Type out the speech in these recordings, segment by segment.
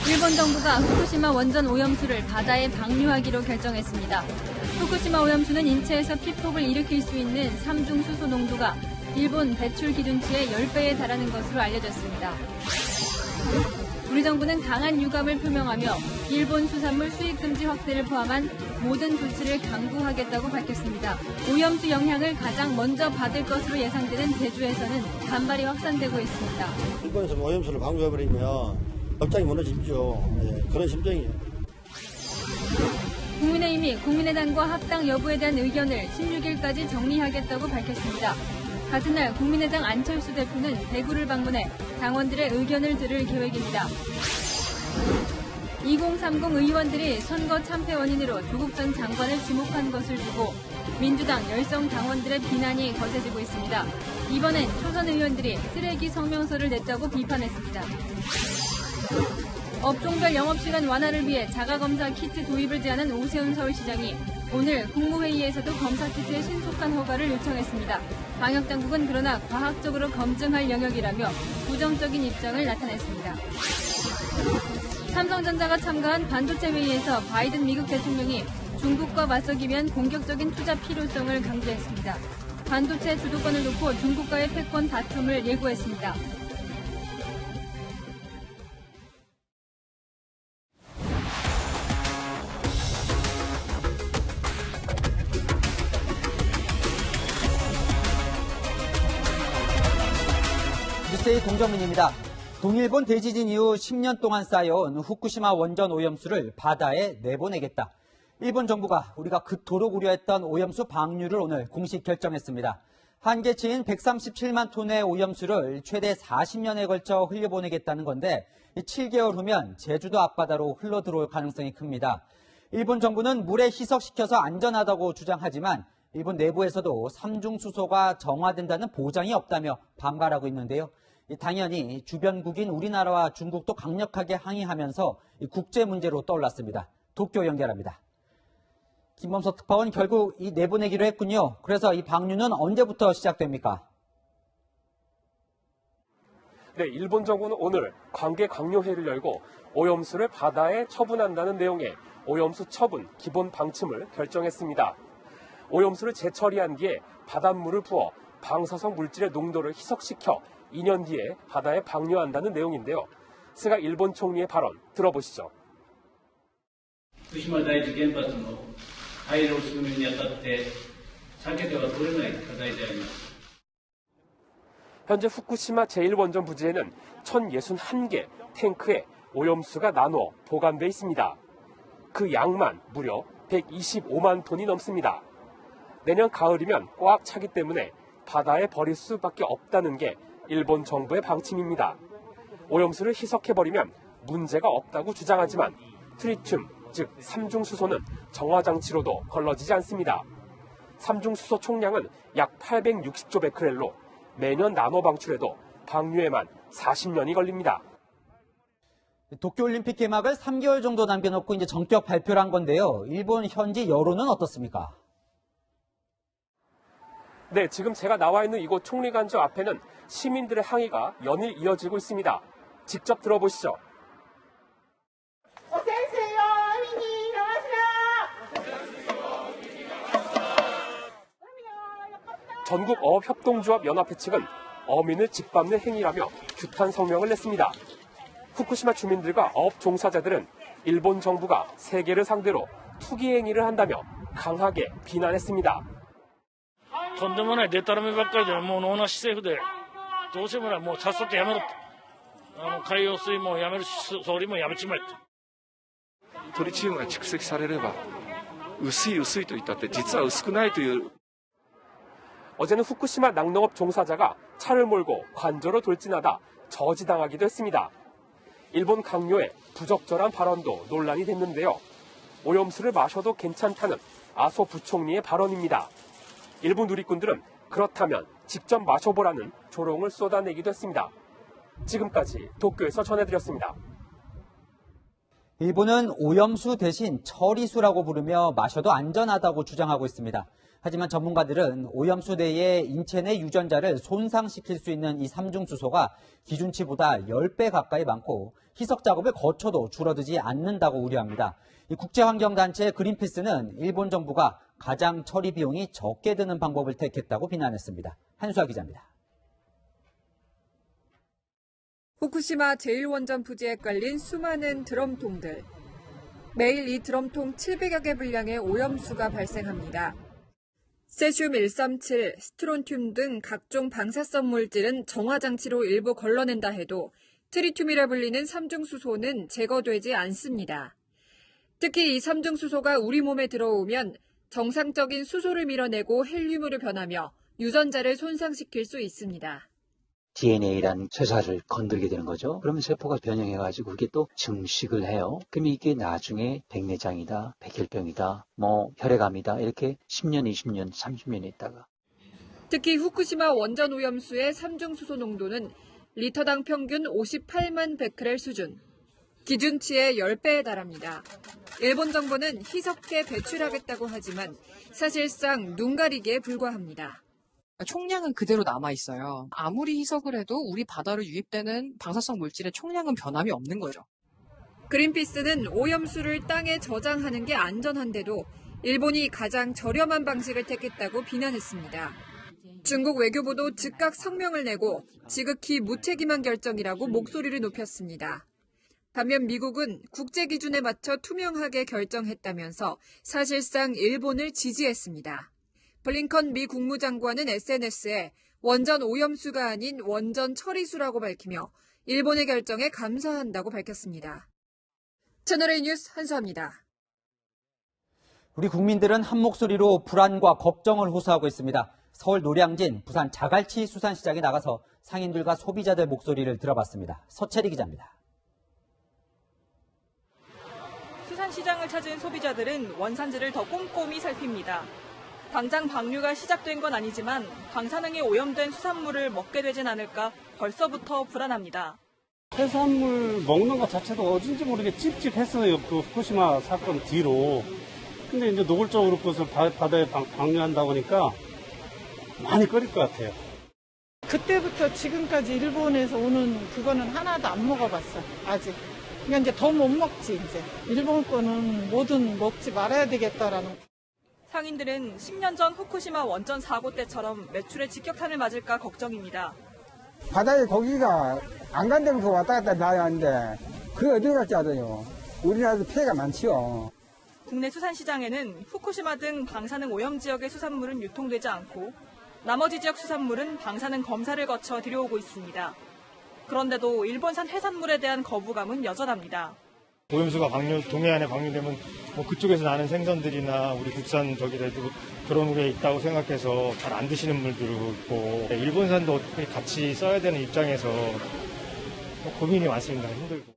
일본 정부가 후쿠시마 원전 오염수를 바다에 방류하기로 결정했습니다. 후쿠시마 오염수는 인체에서 피폭을 일으킬 수 있는 삼중수소 농도가 일본 배출 기준치의 10배에 달하는 것으로 알려졌습니다. 우리 정부는 강한 유감을 표명하며 일본 수산물 수입 금지 확대를 포함한 모든 조치를 강구하겠다고 밝혔습니다. 오염수 영향을 가장 먼저 받을 것으로 예상되는 제주에서는 반발이 확산되고 있습니다. 일본에서 오염수를 방류해버리면 업장이 무너지죠. 네, 그런 심정이에요. 국민의힘이 국민의당과 합당 여부에 대한 의견을 16일까지 정리하겠다고 밝혔습니다. 같은 날 국민의당 안철수 대표는 대구를 방문해 당원들의 의견을 들을 계획입니다. 2030 의원들이 선거 참패 원인으로 조국 전 장관을 지목한 것을 두고 민주당 열성 당원들의 비난이 거세지고 있습니다. 이번엔 초선 의원들이 쓰레기 성명서를 냈다고 비판했습니다. 업종별 영업시간 완화를 위해 자가검사 키트 도입을 제안한 오세훈 서울시장이 오늘 국무회의에서도 검사키트의 신속한 허가를 요청했습니다. 방역당국은 그러나 과학적으로 검증할 영역이라며 부정적인 입장을 나타냈습니다. 삼성전자가 참가한 반도체 회의에서 바이든 미국 대통령이 중국과 맞서기 위한 공격적인 투자 필요성을 강조했습니다. 반도체 주도권을 놓고 중국과의 패권 다툼을 예고했습니다. 뉴스의 동정민입니다. 동일본 대지진 이후 10년 동안 쌓여온 후쿠시마 원전 오염수를 바다에 내보내겠다. 일본 정부가 우리가 그토록 우려했던 오염수 방류를 오늘 공식 결정했습니다. 한계치인 137만 톤의 오염수를 최대 40년에 걸쳐 흘려보내겠다는 건데 7개월 후면 제주도 앞바다로 흘러들어올 가능성이 큽니다. 일본 정부는 물에 희석시켜서 안전하다고 주장하지만 일본 내부에서도 삼중수소가 정화된다는 보장이 없다며 반발하고 있는데요. 당연히 주변국인 우리나라와 중국도 강력하게 항의하면서 국제 문제로 떠올랐습니다. 도쿄 연결합니다. 김범석 특파원 결국 이 내보내기로 했군요. 그래서 이 방류는 언제부터 시작됩니까? 네, 일본 정부는 오늘 관계 강요회의를 열고 오염수를 바다에 처분한다는 내용의 오염수 처분 기본 방침을 결정했습니다. 오염수를 재처리한 뒤에 바닷물을 부어 방사성 물질의 농도를 희석시켜 2년 뒤에 바다에 방류한다는 내용인데요. 스가 일본 총리의 발언 들어보시죠. 福島第一原発の廃炉進めにあたって避けては通れない課題であります。 현재 후쿠시마 제1원전 부지에는 1061개 탱크에 오염수가 나누어 보관돼 있습니다. 그 양만 무려 125만 톤이 넘습니다. 내년 가을이면 꽉 차기 때문에 바다에 버릴 수밖에 없다는 게 일본 정부의 방침입니다. 오염수를 희석해버리면 문제가 없다고 주장하지만 트리튬, 즉 삼중수소는 정화장치로도 걸러지지 않습니다. 삼중수소 총량은 약 860조 베크렐로 매년 나눠 방출해도 방류에만 40년이 걸립니다. 도쿄올림픽 개막을 3개월 정도 남겨놓고 이제 전격 발표를 한 건데요. 일본 현지 여론은 어떻습니까? 네, 지금 제가 나와 있는 이곳 총리관저 앞에는 시민들의 항의가 연일 이어지고 있습니다. 직접 들어보시죠. 전국 어업협동조합 연합회 측은 어민을 짓밟는 행위라며 규탄 성명을 냈습니다. 후쿠시마 주민들과 어업 종사자들은 일본 정부가 세계를 상대로 투기 행위를 한다며 강하게 비난했습니다. とんでもないデタラメばっかりでもう能なし政府でどうしようもないもうさっさとやめろと海洋水もやめるし総理もやめちまえとトリチウムが蓄積されれば薄いと言ったって実は薄くないという 어제는 후쿠시마 낙농업 종사자가 차를 몰고 관저로 돌진하다 저지당하기도 했습니다. 일본 강요의 부적절한 발언도 논란이 됐는데요. 오염수를 마셔도 괜찮다는 아소 부총리의 발언입니다. 일부 누리꾼들은 그렇다면 직접 마셔보라는 조롱을 쏟아내기도 했습니다. 지금까지 도쿄에서 전해드렸습니다. 일본은 오염수 대신 처리수라고 부르며 마셔도 안전하다고 주장하고 있습니다. 하지만 전문가들은 오염수 내에 인체 내 유전자를 손상시킬 수 있는 이 삼중수소가 기준치보다 10배 가까이 많고 희석 작업을 거쳐도 줄어들지 않는다고 우려합니다. 이 국제환경단체 그린피스는 일본 정부가 가장 처리 비용이 적게 드는 방법을 택했다고 비난했습니다. 한수아 기자입니다. 후쿠시마 제1원전 부지에 깔린 수많은 드럼통들. 매일 이 드럼통 700여 개 분량의 오염수가 발생합니다. 세슘 137, 스트론튬 등 각종 방사성 물질은 정화장치로 일부 걸러낸다 해도 트리튬이라 불리는 삼중수소는 제거되지 않습니다. 특히 이 삼중수소가 우리 몸에 들어오면 정상적인 수소를 밀어내고 헬륨으로 변하며 유전자를 손상시킬 수 있습니다. DNA라는 쇠사를 건들게 되는 거죠. 그러면 세포가 변형해가지고 그게 또 증식을 해요. 그럼 이게 나중에 백내장이다, 백혈병이다, 혈액암이다 이렇게 10년, 20년, 30년 있다가. 특히 후쿠시마 원전 오염수의 삼중수소 농도는 리터당 평균 58만 베크렐 수준. 기준치의 10배에 달합니다. 일본 정부는 희석해 배출하겠다고 하지만 사실상 눈 가리기에 불과합니다. 총량은 그대로 남아있어요. 아무리 희석을 해도 우리 바다로 유입되는 방사성 물질의 총량은 변함이 없는 거죠. 그린피스는 오염수를 땅에 저장하는 게 안전한데도 일본이 가장 저렴한 방식을 택했다고 비난했습니다. 중국 외교부도 즉각 성명을 내고 지극히 무책임한 결정이라고 목소리를 높였습니다. 반면 미국은 국제 기준에 맞춰 투명하게 결정했다면서 사실상 일본을 지지했습니다. 블링컨 미 국무장관은 SNS에 원전 오염수가 아닌 원전 처리수라고 밝히며 일본의 결정에 감사한다고 밝혔습니다. 채널A 뉴스 한수아입니다. 우리 국민들은 한 목소리로 불안과 걱정을 호소하고 있습니다. 서울 노량진, 부산 자갈치 수산시장에 나가서 상인들과 소비자들 목소리를 들어봤습니다. 서채리 기자입니다. 수산시장을 찾은 소비자들은 원산지를 더 꼼꼼히 살핍니다. 당장 방류가 시작된 건 아니지만 방사능이 오염된 수산물을 먹게 되진 않을까 벌써부터 불안합니다. 해산물 먹는 것 자체도 어딘지 모르게 찝찝했어요. 그 후쿠시마 사건 뒤로. 근데 이제 노골적으로 그것을 바다에 방류한다고 하니까 많이 꺼릴 것 같아요. 그때부터 지금까지 일본에서 오는 그거는 하나도 안 먹어봤어, 아직. 그러니까 이제 더 못 먹지, 이제. 일본 거는 뭐든 먹지 말아야 되겠다라는. 상인들은 10년 전 후쿠시마 원전 사고 때처럼 매출에 직격탄을 맞을까 걱정입니다. 바다에 고기가 안 간다면서 왔다 갔다 나야하는데 그게 어디 갔지 않아요. 우리나라도 피해가 많지요. 국내 수산시장에는 후쿠시마 등 방사능 오염 지역의 수산물은 유통되지 않고 나머지 지역 수산물은 방사능 검사를 거쳐 들여오고 있습니다. 그런데도 일본산 해산물에 대한 거부감은 여전합니다. 오염수가 동해안에 방류되면 그쪽에서 나는 생선들이나 우리 국산 저기들도 그런 게 있다고 생각해서 잘 안 드시는 분들도 있고 일본산도 어떻게 같이 써야 되는 입장에서 고민이 많습니다. 힘들고.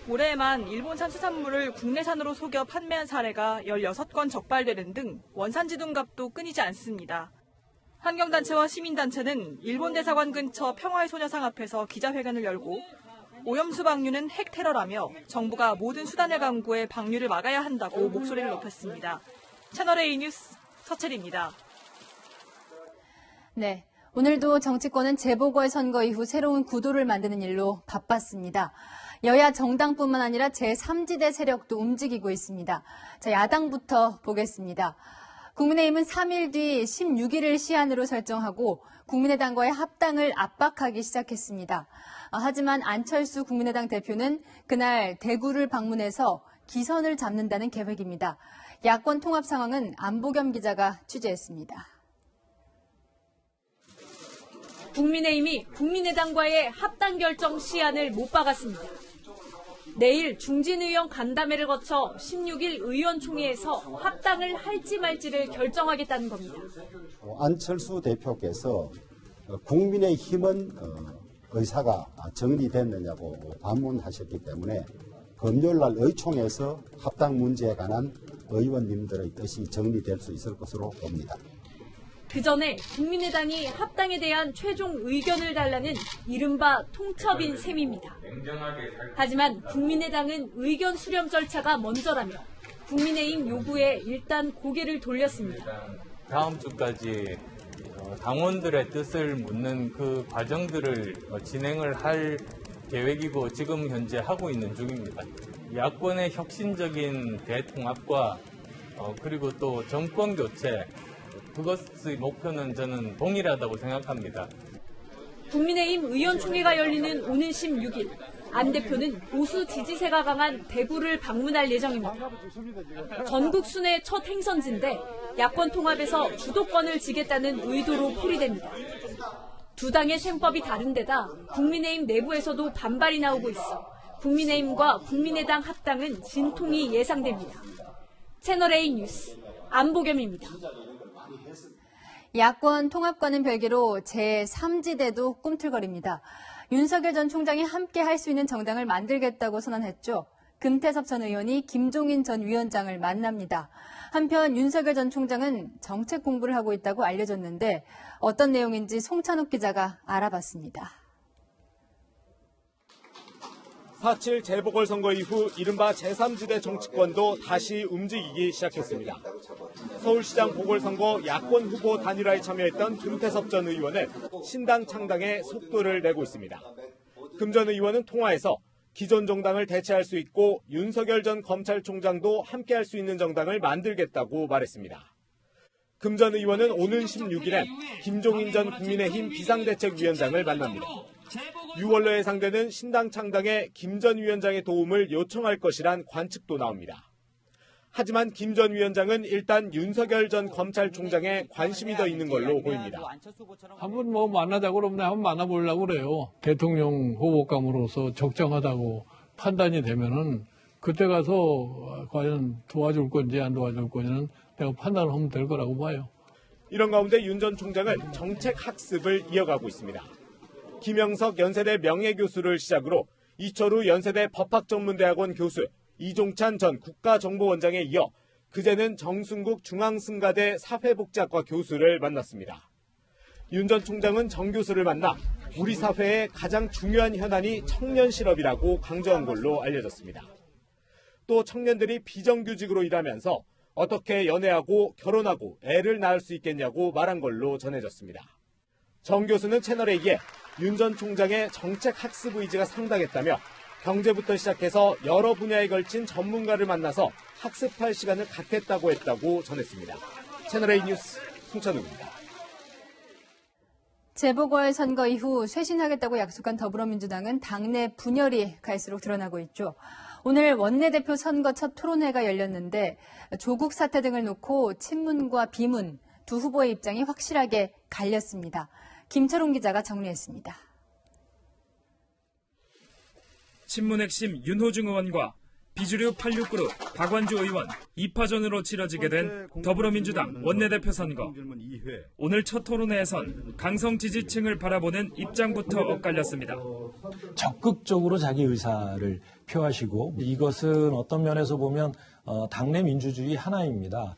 올해에만 일본산 수산물을 국내산으로 속여 판매한 사례가 16건 적발되는 등 원산지 둔갑도 끊이지 않습니다. 환경단체와 시민단체는 일본 대사관 근처 평화의 소녀상 앞에서 기자회견을 열고 오염수 방류는 핵테러라며 정부가 모든 수단을 강구해 방류를 막아야 한다고 목소리를 높였습니다. 채널A 뉴스 서채리입니다. 네, 오늘도 정치권은 재보궐선거 이후 새로운 구도를 만드는 일로 바빴습니다. 여야 정당뿐만 아니라 제3지대 세력도 움직이고 있습니다. 자, 야당부터 보겠습니다. 국민의힘은 3일 뒤 16일을 시한으로 설정하고 국민의당과의 합당을 압박하기 시작했습니다. 하지만 안철수 국민의당 대표는 그날 대구를 방문해서 기선을 잡는다는 계획입니다. 야권 통합 상황은 안보겸 기자가 취재했습니다. 국민의힘이 국민의당과의 합당 결정 시한을 못 박았습니다. 내일 중진 의원 간담회를 거쳐 16일 의원총회에서 합당을 할지 말지를 결정하겠다는 겁니다. 안철수 대표께서 국민의힘은 의사가 정리됐느냐고 반문하셨기 때문에 금요일날 의총에서 합당 문제에 관한 의원님들의 뜻이 정리될 수 있을 것으로 봅니다. 그 전에 국민의당이 합당에 대한 최종 의견을 달라는 이른바 통첩인 셈입니다. 하지만 국민의당은 의견 수렴 절차가 먼저라며 국민의힘 요구에 일단 고개를 돌렸습니다. 다음 주까지 당원들의 뜻을 묻는 그 과정들을 진행을 할 계획이고 지금 현재 하고 있는 중입니다. 야권의 혁신적인 대통합과 그리고 또 정권 교체, 그것의 목표는 저는 동일하다고 생각합니다. 국민의힘 의원총회가 열리는 오는 16일, 안 대표는 보수 지지세가 강한 대구를 방문할 예정입니다. 전국 순회 첫 행선지인데 야권 통합에서 주도권을 지겠다는 의도로 풀이됩니다. 두 당의 셈법이 다른 데다 국민의힘 내부에서도 반발이 나오고 있어 국민의힘과 국민의당 합당은 진통이 예상됩니다. 채널A 뉴스 안보겸입니다. 야권 통합과는 별개로 제3지대도 꿈틀거립니다. 윤석열 전 총장이 함께 할 수 있는 정당을 만들겠다고 선언했죠. 금태섭 전 의원이 김종인 전 위원장을 만납니다. 한편 윤석열 전 총장은 정책 공부를 하고 있다고 알려졌는데 어떤 내용인지 송찬욱 기자가 알아봤습니다. 4.7 재보궐선거 이후 이른바 제3지대 정치권도 다시 움직이기 시작했습니다. 서울시장 보궐선거 야권 후보 단일화에 참여했던 금태섭 전 의원은 신당 창당에 속도를 내고 있습니다. 금 전 의원은 통화에서 기존 정당을 대체할 수 있고 윤석열 전 검찰총장도 함께할 수 있는 정당을 만들겠다고 말했습니다. 금 전 의원은 오는 16일엔 김종인 전 국민의힘 비상대책위원장을 만납니다. 6월로 예상되는 신당 창당에 김 전 위원장의 도움을 요청할 것이란 관측도 나옵니다. 하지만 김 전 위원장은 일단 윤석열 전 검찰총장에 관심이 더 있는 걸로 보입니다. 한번 만나자고 그러면 한번 만나보려고 그래요. 대통령 후보감으로서 적정하다고 판단이 되면은 그때 가서 과연 도와줄 건지 안 도와줄 건지는 내가 판단을 하면 될 거라고 봐요. 이런 가운데 윤 전 총장은 정책 학습을 이어가고 있습니다. 김영석 연세대 명예교수를 시작으로 이철우 연세대 법학전문대학원 교수, 이종찬 전 국가정보원장에 이어 그제는 정순국 중앙승가대 사회복지학과 교수를 만났습니다. 윤 전 총장은 정 교수를 만나 우리 사회의 가장 중요한 현안이 청년 실업이라고 강조한 걸로 알려졌습니다. 또 청년들이 비정규직으로 일하면서 어떻게 연애하고 결혼하고 애를 낳을 수 있겠냐고 말한 걸로 전해졌습니다. 정 교수는 채널A에 윤 전 총장의 정책 학습 의지가 상당했다며 경제부터 시작해서 여러 분야에 걸친 전문가를 만나서 학습할 시간을 갖겠다고 했다고 전했습니다. 채널A 뉴스 송찬욱입니다. 재보궐선거 이후 쇄신하겠다고 약속한 더불어민주당은 당내 분열이 갈수록 드러나고 있죠. 오늘 원내대표 선거 첫 토론회가 열렸는데 조국 사태 등을 놓고 친문과 비문 두 후보의 입장이 확실하게 갈렸습니다. 김철웅 기자가 정리했습니다. 친문 핵심 윤호중 의원과 비주류 86그룹 박완주 의원 2파전으로 치러지게 된 더불어민주당 원내대표 선거. 오늘 첫 토론회에선 강성 지지층을 바라보는 입장부터 엇갈렸습니다. 적극적으로 자기 의사를 표하시고 이것은 어떤 면에서 보면 당내 민주주의 하나입니다.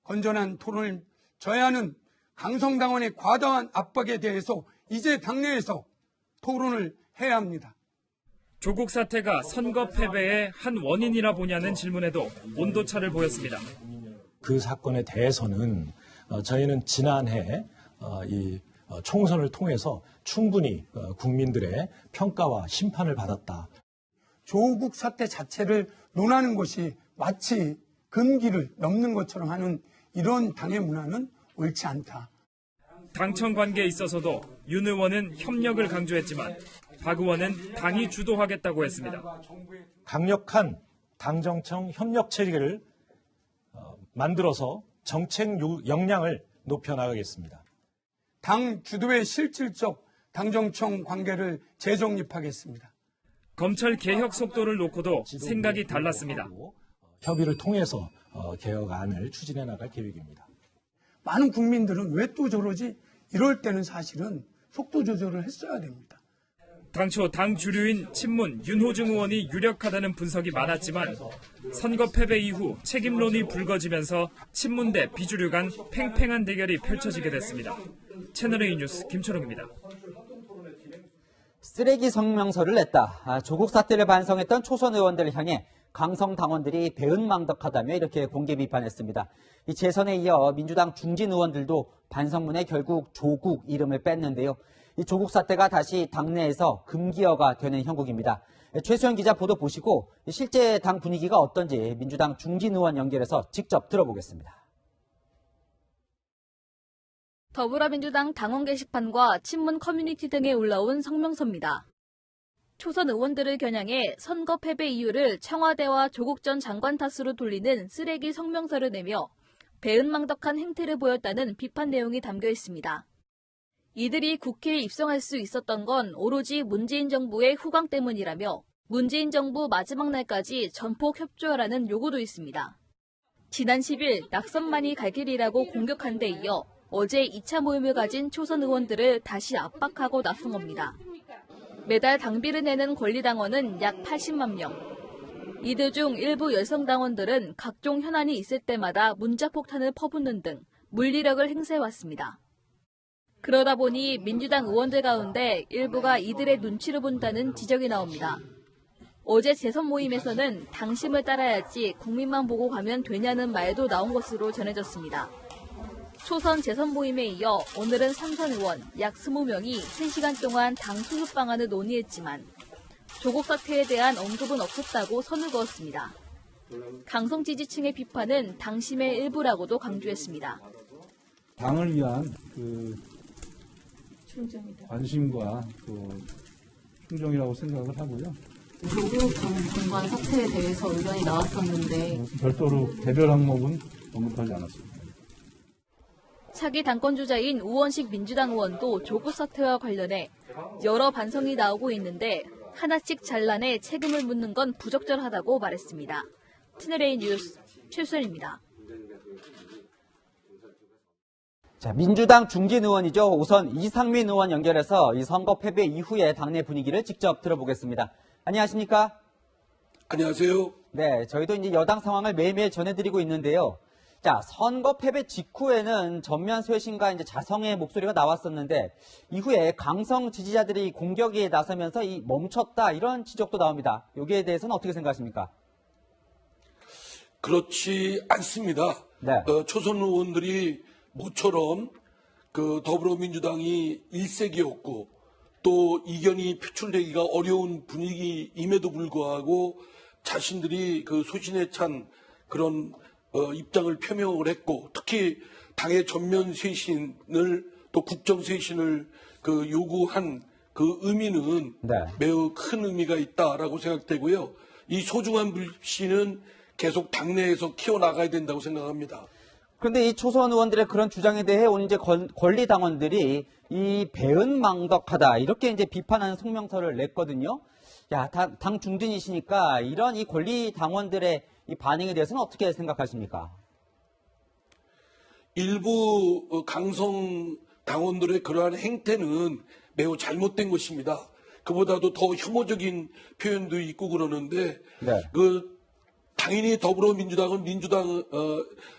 건전한 토론을 져야 하는 강성당원의 과다한 압박에 대해서 이제 당내에서 토론을 해야 합니다. 조국 사태가 선거 패배의 한 원인이라 보냐는 질문에도 온도차를 보였습니다. 그 사건에 대해서는 저희는 지난해 이 총선을 통해서 충분히 국민들의 평가와 심판을 받았다. 조국 사태 자체를 논하는 것이 마치 금기를 넘는 것처럼 하는 이런 당의 문화는 옳지 않다. 당청 관계에 있어서도 윤 의원은 협력을 강조했지만 박 의원은 당이 주도하겠다고 했습니다. 강력한 당정청 협력 체계를 만들어서 정책 역량을 높여나가겠습니다. 당 주도의 실질적 당정청 관계를 재정립하겠습니다. 검찰 개혁 속도를 놓고도 생각이 달랐습니다. 협의를 통해서 개혁안을 추진해 나갈 계획입니다. 많은 국민들은 왜 또 저러지? 이럴 때는 사실은 속도 조절을 했어야 됩니다. 당초 당 주류인 친문 윤호중 의원이 유력하다는 분석이 많았지만 선거 패배 이후 책임론이 불거지면서 친문 대 비주류 간 팽팽한 대결이 펼쳐지게 됐습니다. 채널A 뉴스 김초롱입니다. 쓰레기 성명서를 냈다. 조국 사태를 반성했던 초선 의원들을 향해 강성 당원들이 배은망덕하다며 이렇게 공개 비판했습니다. 이 재선에 이어 민주당 중진 의원들도 반성문에 결국 조국 이름을 뺐는데요. 이 조국 사태가 다시 당내에서 금기어가 되는 형국입니다. 최수영 기자 보도 보시고 실제 당 분위기가 어떤지 민주당 중진 의원 연결해서 직접 들어보겠습니다. 더불어민주당 당원 게시판과 친문 커뮤니티 등에 올라온 성명서입니다. 초선 의원들을 겨냥해 선거 패배 이유를 청와대와 조국 전 장관 탓으로 돌리는 쓰레기 성명서를 내며 배은망덕한 행태를 보였다는 비판 내용이 담겨 있습니다. 이들이 국회에 입성할 수 있었던 건 오로지 문재인 정부의 후광 때문이라며 문재인 정부 마지막 날까지 전폭 협조하라는 요구도 있습니다. 지난 10일 낙선만이 갈 길이라고 공격한 데 이어 어제 2차 모임을 가진 초선 의원들을 다시 압박하고 나선 겁니다. 매달 당비를 내는 권리당원은 약 80만 명. 이들 중 일부 여성 당원들은 각종 현안이 있을 때마다 문자폭탄을 퍼붓는 등 물리력을 행사해왔습니다. 그러다 보니 민주당 의원들 가운데 일부가 이들의 눈치를 본다는 지적이 나옵니다. 어제 재선 모임에서는 당심을 따라야지 국민만 보고 가면 되냐는 말도 나온 것으로 전해졌습니다. 초선 재선 모임에 이어 오늘은 삼선 의원 약 20명이 3시간 동안 당 수습 방안을 논의했지만 조국 사태에 대한 언급은 없었다고 선을 그었습니다. 강성 지지층의 비판은 당심의 일부라고도 강조했습니다. 당을 위한 관심과 충정이라고 생각을 하고요. 조국 전 장관 사태에 대해서 의견이 나왔었는데 별도로 개별 항목은 언급하지 않았습니다. 차기 당권주자인 우원식 민주당 의원도 조국 사태와 관련해 여러 반성이 나오고 있는데 하나씩 잘라내 책임을 묻는 건 부적절하다고 말했습니다. 채널A 뉴스 최수연입니다. 자, 민주당 중진 의원이죠. 우선 이상민 의원 연결해서 이 선거 패배 이후의 당내 분위기를 직접 들어보겠습니다. 안녕하십니까? 안녕하세요. 네, 저희도 이제 여당 상황을 매일매일 전해드리고 있는데요. 자, 선거 패배 직후에는 전면 쇄신과 이제 자성의 목소리가 나왔었는데 이후에 강성 지지자들이 공격에 나서면서 멈췄다 이런 지적도 나옵니다. 여기에 대해서는 어떻게 생각하십니까? 그렇지 않습니다. 네. 초선 의원들이 모처럼 더불어민주당이 일색이었고 또 이견이 표출되기가 어려운 분위기임에도 불구하고 자신들이 소신에 찬 그런 입장을 표명을 했고 특히 당의 전면 쇄신을 또 국정 쇄신을 요구한 그 의미는 네. 매우 큰 의미가 있다라고 생각되고요. 이 소중한 불씨는 계속 당내에서 키워나가야 된다고 생각합니다. 그런데 이 초선 의원들의 그런 주장에 대해 오늘 이제 권리 당원들이 이 배은망덕하다 이렇게 이제 비판하는 성명서를 냈거든요. 야, 당 중진이시니까 이런 이 권리 당원들의 이 반응에 대해서는 어떻게 생각하십니까? 일부 강성 당원들의 그러한 행태는 매우 잘못된 것입니다. 그보다도 더 혐오적인 표현도 있고 그러는데 네. 당연히 더불어민주당은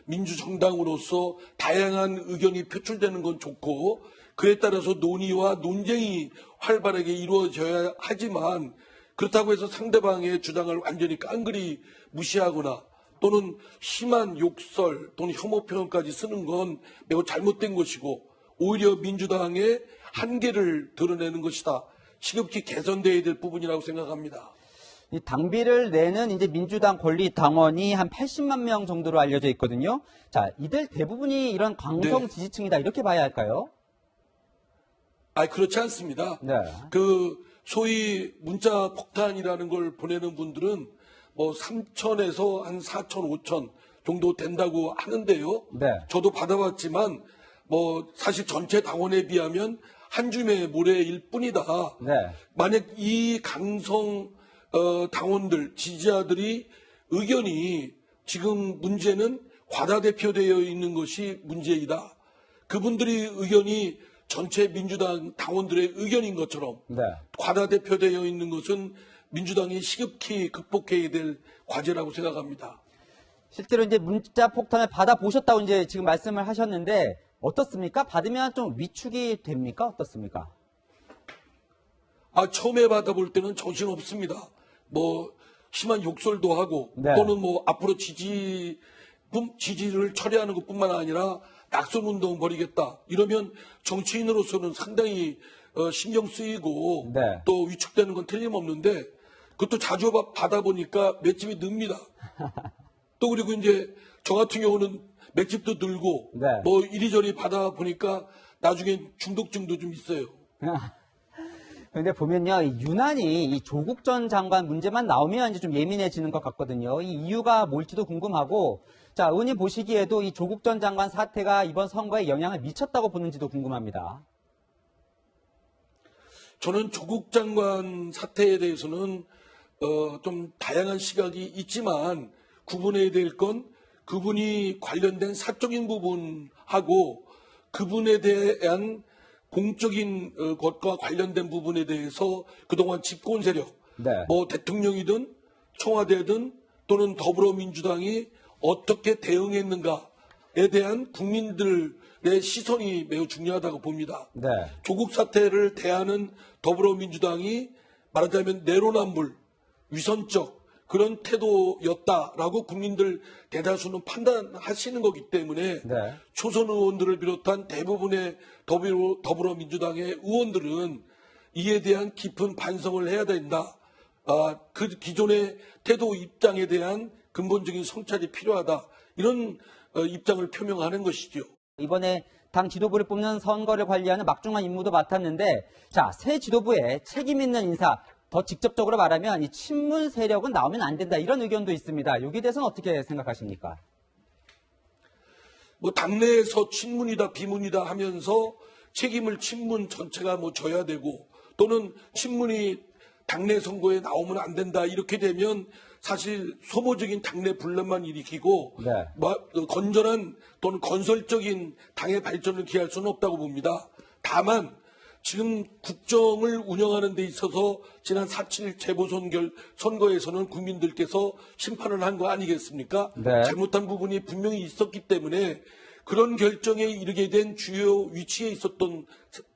민주정당으로서 다양한 의견이 표출되는 건 좋고 그에 따라서 논의와 논쟁이 활발하게 이루어져야 하지만 그렇다고 해서 상대방의 주장을 완전히 깡그리 무시하거나 또는 심한 욕설 또는 혐오 표현까지 쓰는 건 매우 잘못된 것이고 오히려 민주당의 한계를 드러내는 것이다. 시급히 개선돼야 될 부분이라고 생각합니다. 이 당비를 내는 이제 민주당 권리 당원이 한 80만 명 정도로 알려져 있거든요. 자, 이들 대부분이 이런 강성 네. 지지층이다 이렇게 봐야 할까요? 그렇지 않습니다. 네. 소위 문자 폭탄이라는 걸 보내는 분들은 3,000에서 한 4,000, 5,000 정도 된다고 하는데요. 네. 저도 받아봤지만 사실 전체 당원에 비하면 한 줌의 모래일 뿐이다. 네. 만약 이 강성 당원들, 지지자들이 의견이 지금 문제는 과다대표되어 있는 것이 문제이다. 그분들이 의견이 전체 민주당 당원들의 의견인 것처럼 네. 과다대표되어 있는 것은 민주당이 시급히 극복해야 될 과제라고 생각합니다. 실제로 이제 문자 폭탄을 받아보셨다고 이제 지금 말씀을 하셨는데 어떻습니까? 받으면 좀 위축이 됩니까? 어떻습니까? 처음에 받아볼 때는 정신없습니다. 뭐 심한 욕설도 하고 네. 또는 뭐 앞으로 지지를 처리하는 것뿐만 아니라 낙선운동 벌이겠다. 이러면 정치인으로서는 상당히 신경 쓰이고 네. 또 위축되는 건 틀림없는데 그것도 자주 받아보니까 맷집이 늡니다. 또 그리고 이제 저 같은 경우는 맷집도 늘고 네. 뭐 이리저리 받아보니까 나중에 중독증도 좀 있어요. 근데 보면요, 유난히 이 조국 전 장관 문제만 나오면 이제 좀 예민해지는 것 같거든요. 이 이유가 뭘지도 궁금하고, 자, 의원님 보시기에도 이 조국 전 장관 사태가 이번 선거에 영향을 미쳤다고 보는지도 궁금합니다. 저는 조국 장관 사태에 대해서는 좀 다양한 시각이 있지만 구분해야 될 건 그분이 관련된 사적인 부분하고 그분에 대한 공적인 것과 관련된 부분에 대해서 그동안 집권 세력, 네. 뭐 대통령이든 청와대든 또는 더불어민주당이 어떻게 대응했는가에 대한 국민들의 시선이 매우 중요하다고 봅니다. 네. 조국 사태를 대하는 더불어민주당이 말하자면 내로남불, 위선적 그런 태도였다라고 국민들 대다수는 판단하시는 거기 때문에 네. 초선 의원들을 비롯한 대부분의 더불어민주당의 의원들은 이에 대한 깊은 반성을 해야 된다. 그 기존의 태도 입장에 대한 근본적인 성찰이 필요하다. 이런 입장을 표명하는 것이죠. 이번에 당 지도부를 뽑는 선거를 관리하는 막중한 임무도 맡았는데, 자, 새 지도부에 책임 있는 인사, 더 직접적으로 말하면 이 친문 세력은 나오면 안 된다. 이런 의견도 있습니다. 여기에 대해서는 어떻게 생각하십니까? 뭐 당내에서 친문이다 비문이다 하면서 책임을 친문 전체가 뭐 져야 되고 또는 친문이 당내 선거에 나오면 안 된다 이렇게 되면 사실 소모적인 당내 분란만 일으키고 네. 건전한 또는 건설적인 당의 발전을 기할 수는 없다고 봅니다. 다만 지금 국정을 운영하는 데 있어서 지난 4.7 재보선거에서는 국민들께서 심판을 한 거 아니겠습니까? 네. 잘못한 부분이 분명히 있었기 때문에 그런 결정에 이르게 된 주요 위치에 있었던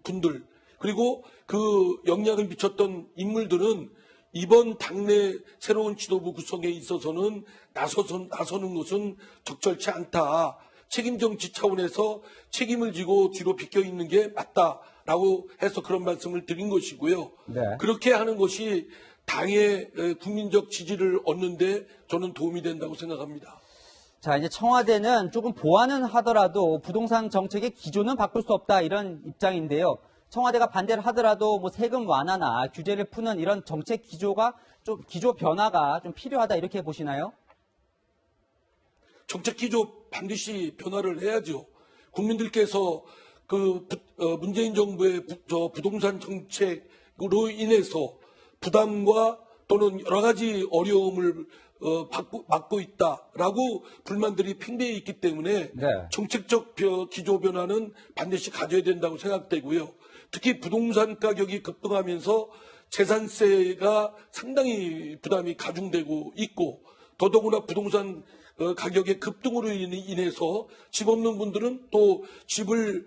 분들 그리고 그 영향을 미쳤던 인물들은 이번 당내 새로운 지도부 구성에 있어서는 나서는 것은 적절치 않다. 책임 정치 차원에서 책임을 지고 뒤로 비껴 있는 게 맞다라고 해서 그런 말씀을 드린 것이고요. 네. 그렇게 하는 것이 당의 국민적 지지를 얻는데 저는 도움이 된다고 생각합니다. 자, 이제 청와대는 조금 보완은 하더라도 부동산 정책의 기조는 바꿀 수 없다 이런 입장인데요. 청와대가 반대를 하더라도 뭐 세금 완화나 규제를 푸는 이런 정책 기조가 좀 기조 변화가 좀 필요하다 이렇게 보시나요? 정책 기조 반드시 변화를 해야죠. 국민들께서 문재인 정부의 부동산 정책으로 인해서 부담과 또는 여러 가지 어려움을 받고 있다라고 불만들이 팽배해 있기 때문에 네. 정책적 기조 변화는 반드시 가져야 된다고 생각되고요. 특히 부동산 가격이 급등하면서 재산세가 상당히 부담이 가중되고 있고 더더구나 부동산 가격의 급등으로 인해서 집 없는 분들은 또 집을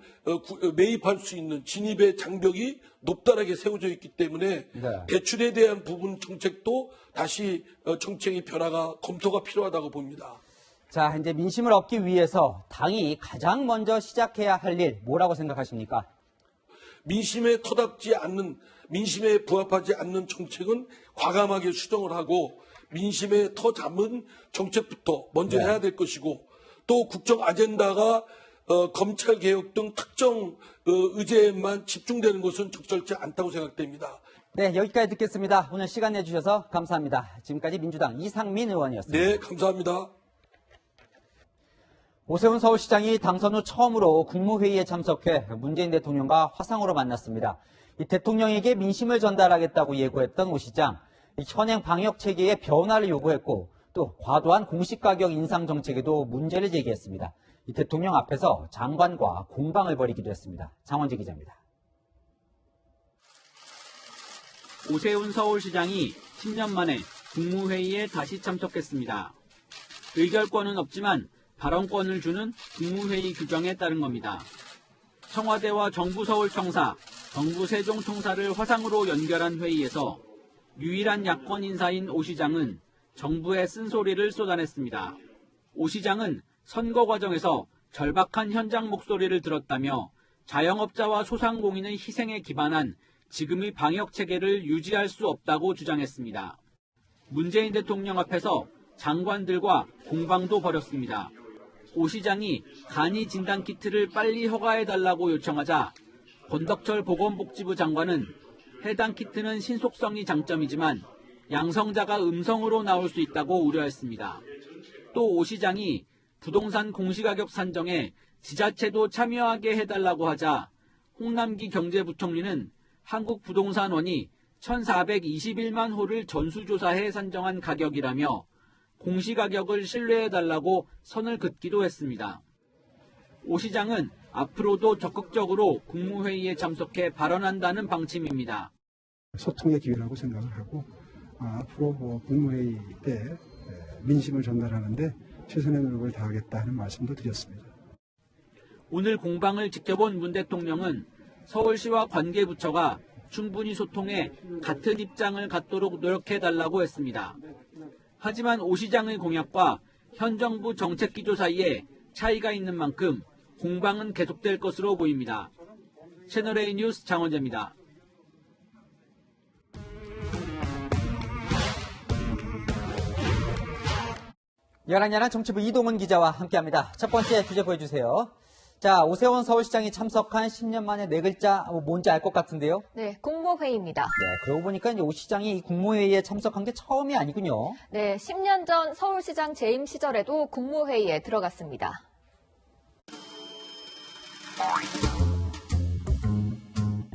매입할 수 있는 진입의 장벽이 높다랗게 세워져 있기 때문에 네. 대출에 대한 부분 정책도 다시 정책의 변화가 검토가 필요하다고 봅니다. 자, 이제 민심을 얻기 위해서 당이 가장 먼저 시작해야 할 일 뭐라고 생각하십니까? 민심에 터닥지 않는, 민심에 부합하지 않는 정책은 과감하게 수정을 하고 민심에 터 잡은 정책부터 먼저 해야 될 것이고 또 국정 아젠다가 검찰 개혁 등 특정 의제에만 집중되는 것은 적절치 않다고 생각됩니다. 네, 여기까지 듣겠습니다. 오늘 시간 내주셔서 감사합니다. 지금까지 민주당 이상민 의원이었습니다. 네, 감사합니다. 오세훈 서울시장이 당선 후 처음으로 국무회의에 참석해 문재인 대통령과 화상으로 만났습니다. 이 대통령에게 민심을 전달하겠다고 예고했던 오 시장, 현행 방역 체계의 변화를 요구했고 또 과도한 공시가격 인상 정책에도 문제를 제기했습니다. 이 대통령 앞에서 장관과 공방을 벌이기도 했습니다. 장원지 기자입니다. 오세훈 서울시장이 10년 만에 국무회의에 다시 참석했습니다. 의결권은 없지만 발언권을 주는 국무회의 규정에 따른 겁니다. 청와대와 정부 서울청사, 정부 세종청사를 화상으로 연결한 회의에서 유일한 야권 인사인 오 시장은 정부의 쓴소리를 쏟아냈습니다. 오 시장은 선거 과정에서 절박한 현장 목소리를 들었다며 자영업자와 소상공인의 희생에 기반한 지금의 방역 체계를 유지할 수 없다고 주장했습니다. 문재인 대통령 앞에서 장관들과 공방도 벌였습니다. 오 시장이 간이 진단 키트를 빨리 허가해달라고 요청하자 권덕철 보건복지부 장관은 해당 키트는 신속성이 장점이지만 양성자가 음성으로 나올 수 있다고 우려했습니다. 또 오 시장이 부동산 공시가격 산정에 지자체도 참여하게 해달라고 하자 홍남기 경제부총리는 한국부동산원이 1,421만 호를 전수조사해 산정한 가격이라며 공시가격을 신뢰해달라고 선을 긋기도 했습니다. 오 시장은 앞으로도 적극적으로 국무회의에 참석해 발언한다는 방침입니다. 소통의 기회라고 생각을 하고 앞으로 국무회의 때 민심을 전달하는데 최선의 노력을 다하겠다 하는 말씀도 드렸습니다. 오늘 공방을 지켜본 문 대통령은 서울시와 관계부처가 충분히 소통해 같은 입장을 갖도록 노력해달라고 했습니다. 하지만 오 시장의 공약과 현 정부 정책 기조 사이에 차이가 있는 만큼 공방은 계속될 것으로 보입니다. 채널A 뉴스 장원재입니다. 열한야란 정치부 이동훈 기자와 함께합니다. 첫 번째 주제 보여주세요. 자, 오세훈 서울시장이 참석한 10년 만에 네 글자 뭔지 알 것 같은데요? 네, 국무회의입니다. 네, 그러고 보니까 이제 오 시장이 이 국무회의에 참석한 게 처음이 아니군요. 네, 10년 전 서울시장 재임 시절에도 국무회의에 들어갔습니다.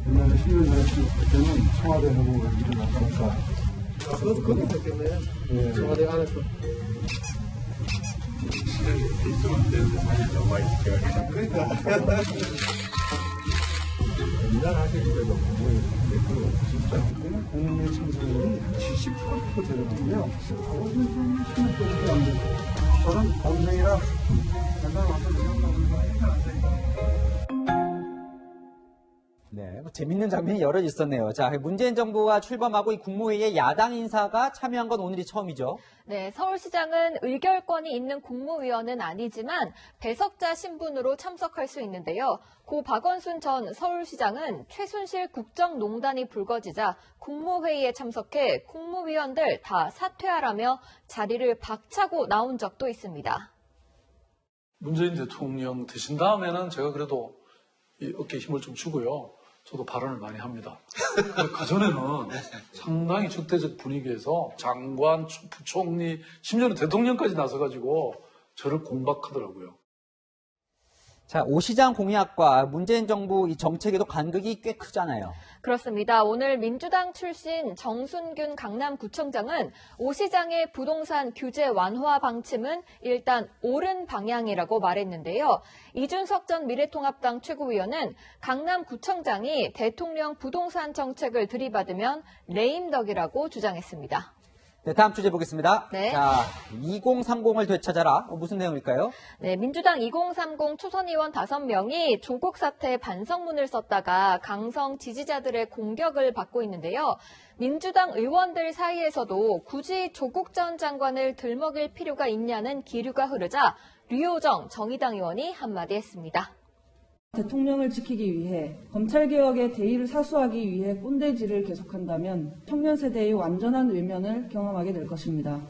옛날에 10년 전에 그때는 청와대 하고 일을 나가니까 거기 있었겠네. 예. 청와대 안에서. 그러니까 일하시기에도 진짜 국민 참석률이 70% 되거든요. 저는 범생이라 맨날 와서 네, 재밌는 장면이 여러 있었네요. 자, 문재인 정부가 출범하고 이 국무회의에 야당 인사가 참여한 건 오늘이 처음이죠. 네, 서울시장은 의결권이 있는 국무위원은 아니지만 배석자 신분으로 참석할 수 있는데요. 고 박원순 전 서울시장은 최순실 국정농단이 불거지자 국무회의에 참석해 국무위원들 다 사퇴하라며 자리를 박차고 나온 적도 있습니다. 문재인 대통령 되신 다음에는 제가 그래도 이 어깨에 힘을 좀 주고요. 저도 발언을 많이 합니다. 그전에는 상당히 적대적 분위기에서 장관, 부총리, 심지어는 대통령까지 나서가지고 저를 공박하더라고요. 자, 오 시장 공약과 문재인 정부 이 정책에도 간극이 꽤 크잖아요. 그렇습니다. 오늘 민주당 출신 정순균 강남구청장은 오 시장의 부동산 규제 완화 방침은 일단 옳은 방향이라고 말했는데요. 이준석 전 미래통합당 최고위원은 강남구청장이 대통령 부동산 정책을 들이받으면 레임덕이라고 주장했습니다. 네, 다음 주제 보겠습니다. 네. 자, 2030을 되찾아라. 무슨 내용일까요? 네, 민주당 2030 초선 의원 5명이 조국 사태 반성문을 썼다가 강성 지지자들의 공격을 받고 있는데요. 민주당 의원들 사이에서도 굳이 조국 전 장관을 들먹일 필요가 있냐는 기류가 흐르자 류호정 정의당 의원이 한마디 했습니다. 대통령을 지키기 위해 검찰개혁의 대의를 사수하기 위해 꼰대질을 계속한다면 청년 세대의 완전한 외면을 경험하게 될 것입니다.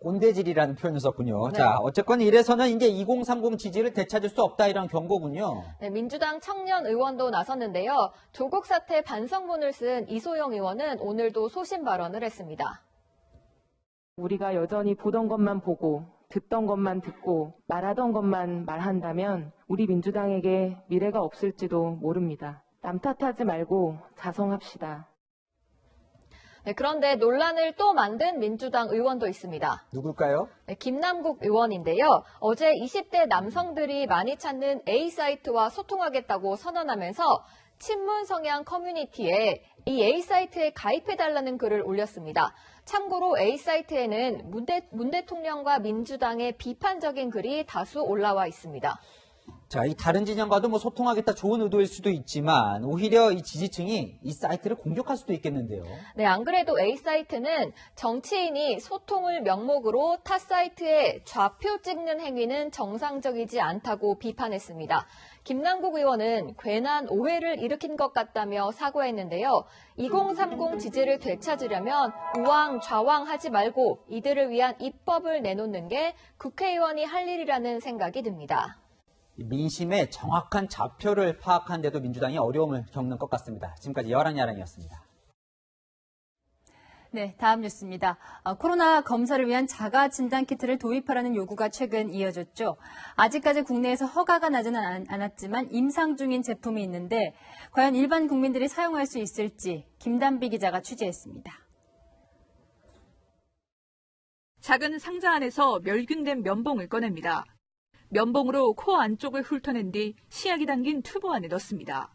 꼰대질이라는 표현을 썼군요. 네. 자, 어쨌건 이래서는 이제 2030 지지를 되찾을 수 없다 이런 경고군요. 네, 민주당 청년 의원도 나섰는데요. 조국 사태 반성문을 쓴 이소영 의원은 오늘도 소신 발언을 했습니다. 우리가 여전히 보던 것만 보고 듣던 것만 듣고 말하던 것만 말한다면 우리 민주당에게 미래가 없을지도 모릅니다. 남 탓하지 말고 자성합시다. 네, 그런데 논란을 또 만든 민주당 의원도 있습니다. 누굴까요? 네, 김남국 의원인데요. 어제 20대 남성들이 많이 찾는 A사이트와 소통하겠다고 선언하면서 친문 성향 커뮤니티에 이 A사이트에 가입해달라는 글을 올렸습니다. 참고로 A사이트에는 문 대통령과 민주당의 비판적인 글이 다수 올라와 있습니다. 자, 이 다른 진영과도 소통하겠다 좋은 의도일 수도 있지만 오히려 이 지지층이 이 사이트를 공격할 수도 있겠는데요. 네, 안 그래도 A사이트는 정치인이 소통을 명목으로 타 사이트에 좌표 찍는 행위는 정상적이지 않다고 비판했습니다. 김남국 의원은 괜한 오해를 일으킨 것 같다며 사과했는데요. 2030 지지를 되찾으려면 우왕좌왕하지 말고 이들을 위한 입법을 내놓는 게 국회의원이 할 일이라는 생각이 듭니다. 민심의 정확한 좌표를 파악하는 데도 민주당이 어려움을 겪는 것 같습니다. 지금까지 여랑야랑이었습니다. 네, 다음 뉴스입니다. 코로나 검사를 위한 자가 진단키트를 도입하라는 요구가 최근 이어졌죠. 아직까지 국내에서 허가가 나지는 않았지만 임상 중인 제품이 있는데 과연 일반 국민들이 사용할 수 있을지 김단비 기자가 취재했습니다. 작은 상자 안에서 멸균된 면봉을 꺼냅니다. 면봉으로 코 안쪽을 훑어낸 뒤 시약이 담긴 튜브 안에 넣습니다.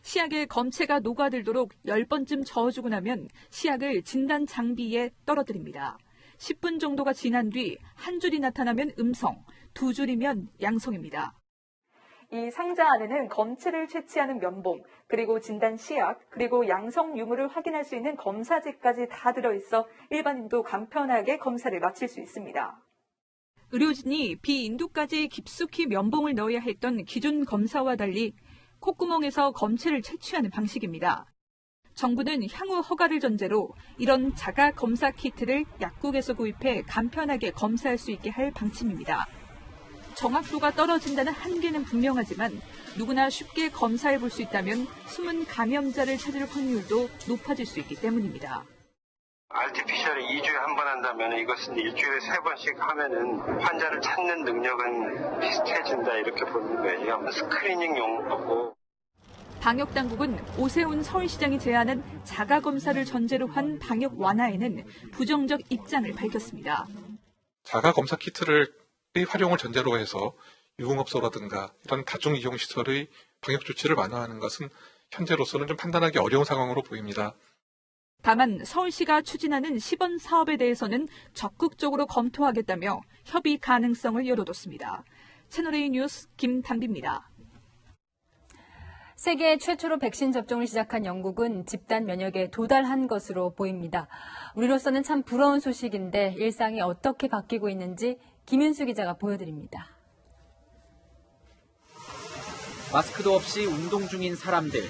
시약에 검체가 녹아들도록 10번쯤 저어주고 나면 시약을 진단 장비에 떨어뜨립니다. 10분 정도가 지난 뒤 한 줄이 나타나면 음성, 두 줄이면 양성입니다. 이 상자 안에는 검체를 채취하는 면봉, 그리고 진단 시약, 그리고 양성 유무를 확인할 수 있는 검사제까지 다 들어있어 일반인도 간편하게 검사를 마칠 수 있습니다. 의료진이 비인두까지 깊숙이 면봉을 넣어야 했던 기존 검사와 달리 콧구멍에서 검체를 채취하는 방식입니다. 정부는 향후 허가를 전제로 이런 자가 검사 키트를 약국에서 구입해 간편하게 검사할 수 있게 할 방침입니다. 정확도가 떨어진다는 한계는 분명하지만 누구나 쉽게 검사해 볼 수 있다면 숨은 감염자를 찾을 확률도 높아질 수 있기 때문입니다. RT-PCR을 2주에 한 번 한다면 이것은 일주일에 3번씩 하면은 환자를 찾는 능력은 비슷해진다 이렇게 보는 거예요. 스크리닝용이고. 방역당국은 오세훈 서울시장이 제안한 자가검사를 전제로 한 방역 완화에는 부정적 입장을 밝혔습니다. 자가검사 키트를 활용을 전제로 해서 유흥업소라든가 이런 다중이용시설의 방역조치를 완화하는 것은 현재로서는 좀 판단하기 어려운 상황으로 보입니다. 다만 서울시가 추진하는 시범 사업에 대해서는 적극적으로 검토하겠다며 협의 가능성을 열어뒀습니다. 채널A 뉴스 김단비입니다. 세계 최초로 백신 접종을 시작한 영국은 집단 면역에 도달한 것으로 보입니다. 우리로서는 참 부러운 소식인데 일상이 어떻게 바뀌고 있는지 김윤수 기자가 보여드립니다. 마스크도 없이 운동 중인 사람들.